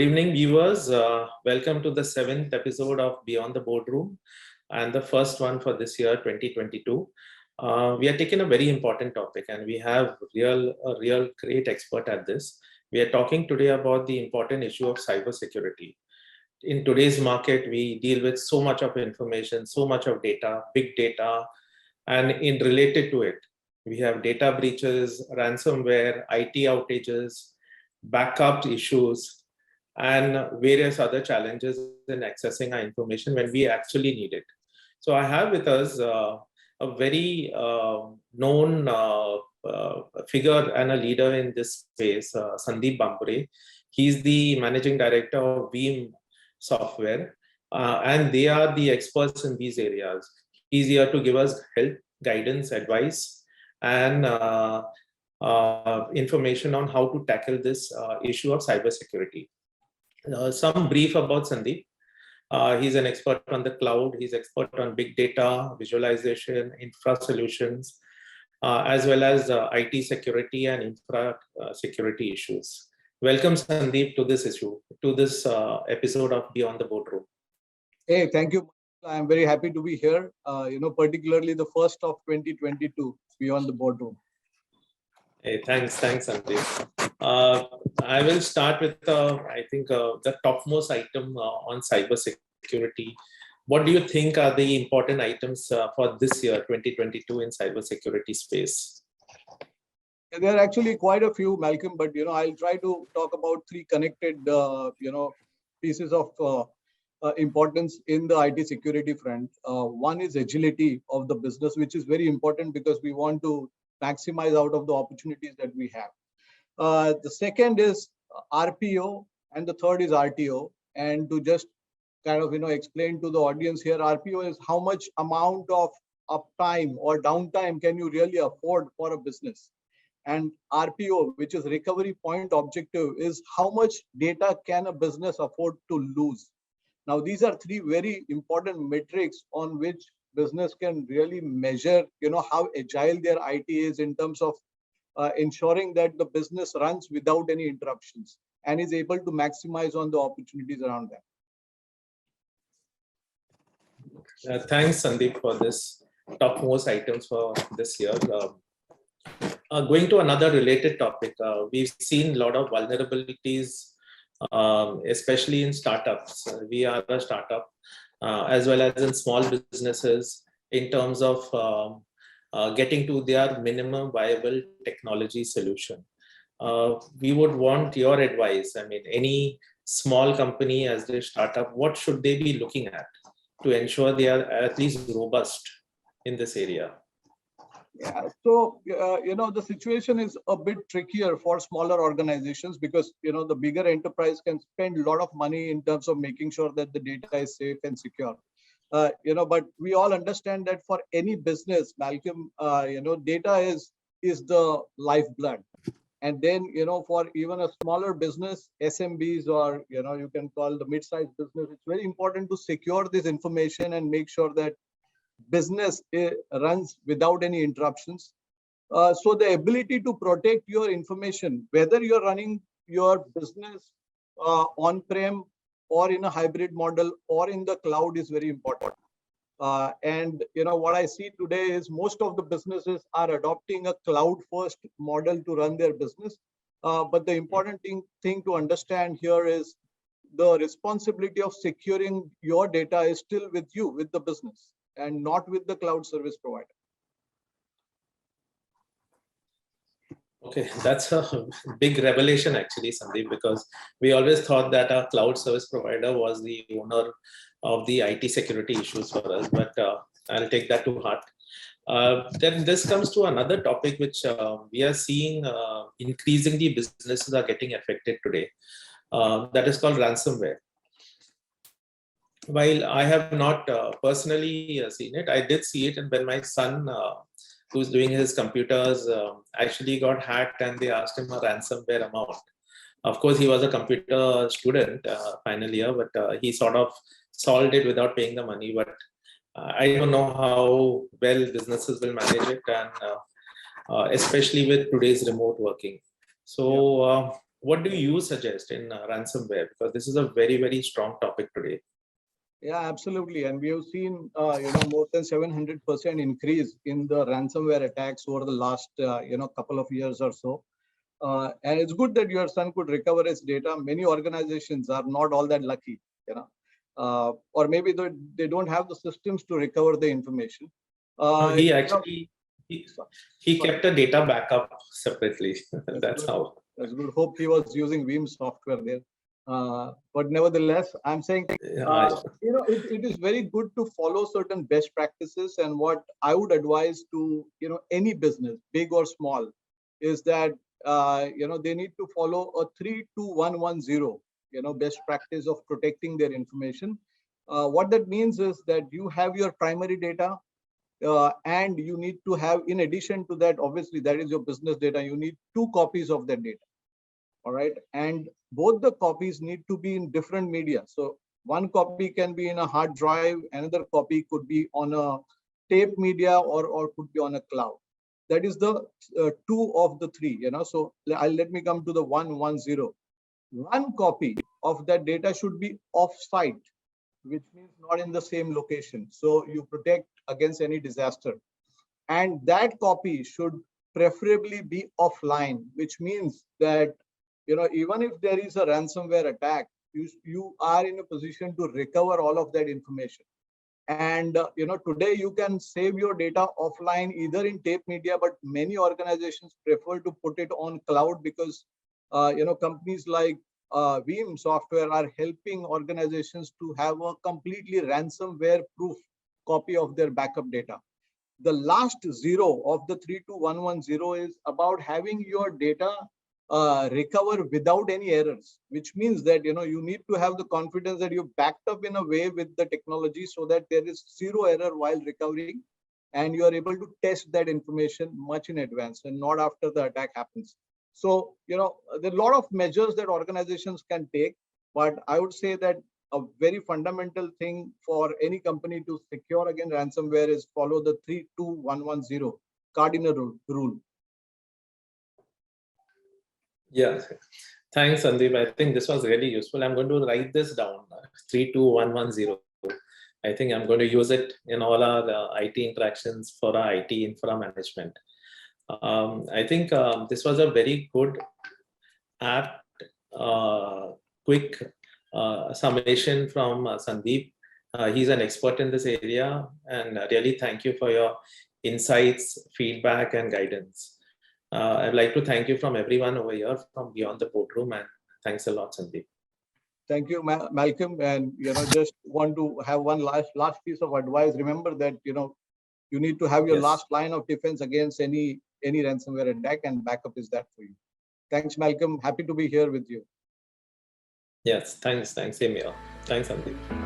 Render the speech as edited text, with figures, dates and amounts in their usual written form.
evening, viewers. Welcome to the 7th episode of Beyond the Boardroom and the first one for this year, 2022. We are taking a very important topic and we have a real great expert at this. We are talking today about the important issue of cybersecurity. In today's market, we deal with so much of information, so much of data, big data, and related to it, we have data breaches, ransomware, IT outages, backup issues, and various other challenges in accessing our information when we actually need it. So I have with us a very known figure and a leader in this space, Sandeep Bhambhure. He's the managing director of Veeam Software, and they are the experts in these areas. He's here to give us help, guidance, advice, and information on how to tackle this issue of cybersecurity. Some brief about Sandeep. He's an expert on the cloud. He's expert on big data, visualization, infra solutions, as well as IT security and infra security issues. Welcome, Sandeep, to this episode of Beyond the Boardroom. Hey, thank you. I'm very happy to be here. Particularly the first of 2022 Beyond the Boardroom. Hey, thanks, Sandeep. I will start with, the topmost item on cybersecurity. What do you think are the important items for this year, 2022, in cybersecurity space? There are actually quite a few, Malcolm, but I'll try to talk about three connected, pieces of importance in the IT security front. One is agility of the business, which is very important because we want to maximize out of the opportunities that we have. The second is RPO, and the third is RTO. And to just kind of explain to the audience here, RPO is how much amount of uptime or downtime can you really afford for a business, and RPO, which is recovery point objective, is how much data can a business afford to lose. Now these are three very important metrics on which business can really measure how agile their IT is in terms of ensuring that the business runs without any interruptions and is able to maximize on the opportunities around them. Thanks, Sandeep, for this topmost items for this year. Going to another related topic, we've seen a lot of vulnerabilities, especially in startups. We are a startup, as well as in small businesses, in terms of getting to their minimum viable technology solution. We would want your advice. I mean, any small company as they start up, what should they be looking at to ensure they are at least robust in this area? Yeah, so the situation is a bit trickier for smaller organizations because the bigger enterprise can spend a lot of money in terms of making sure that the data is safe and secure. But we all understand that for any business, Malcolm, data is the lifeblood. And then, for even a smaller business, SMBs, or, you can call the mid-sized business, it's very important to secure this information and make sure that business runs without any interruptions. So the ability to protect your information, whether you're running your business on-prem or in a hybrid model or in the cloud, is very important. And what I see today is most of the businesses are adopting a cloud-first model to run their business. But the important thing to understand here is the responsibility of securing your data is still with you, with the business, and not with the cloud service provider. Okay, that's a big revelation actually, Sandeep, because we always thought that our cloud service provider was the owner of the IT security issues for us, but I'll take that to heart. Then this comes to another topic which we are seeing increasingly businesses are getting affected today. That is called ransomware. While I have not personally seen it, I did see it, and when my son who's doing his computers actually got hacked and they asked him a ransomware amount. Of course, he was a computer student final year, but he sort of solved it without paying the money. But I don't know how well businesses will manage it, and especially with today's remote working. So what do you suggest in ransomware? Because this is a very, very strong topic today. Yeah, absolutely. And we have seen, more than 700% increase in the ransomware attacks over the last, couple of years or so. And it's good that your son could recover his data. Many organizations are not all that lucky, or maybe they don't have the systems to recover the information. He actually, he kept a data backup separately. That's how. That's good. Hope he was using Veeam software there. But nevertheless, I'm saying, it is very good to follow certain best practices. And what I would advise to, any business, big or small, is that, they need to follow a 3-2-1-1-0, best practice of protecting their information. What that means is that you have your primary data, and you need to have, in addition to that, obviously that is your business data, you need 2 copies of that data. All right. And both the copies need to be in different media. So one copy can be in a hard drive, another copy could be on a tape media, or could be on a cloud. That is the 2 of the 3, So let me come to the 1-1-0. One copy of that data should be off-site, which means not in the same location. So you protect against any disaster. And that copy should preferably be offline, which means that, even if there is a ransomware attack, you are in a position to recover all of that information. And, today you can save your data offline, either in tape media, but many organizations prefer to put it on cloud because, companies like Veeam Software are helping organizations to have a completely ransomware proof copy of their backup data. The last 0 of the 3-2-1-1-0 is about having your data recover without any errors, which means that, you need to have the confidence that you backed up in a way with the technology so that there is 0 error while recovering, and you are able to test that information much in advance and not after the attack happens. So, there are a lot of measures that organizations can take, but I would say that a very fundamental thing for any company to secure against ransomware is follow the 3-2-1-1-0 cardinal rule. Yeah, thanks, Sandeep. I think this was really useful. I'm going to write this down, 3-2-1-1-0. I think I'm going to use it in all our IT interactions for our IT infra management. I think this was a very good, apt, quick summation from Sandeep. He's an expert in this area, and really thank you for your insights, feedback, and guidance. I'd like to thank you from everyone over here from Beyond the Boardroom, and thanks a lot, Sandeep. Thank you, Malcolm. And just want to have one last piece of advice. Remember that you need to have your last line of defense against any ransomware attack, and backup is that for you. Thanks, Malcolm. Happy to be here with you. Yes, thanks. Same here. Thanks, Sandeep.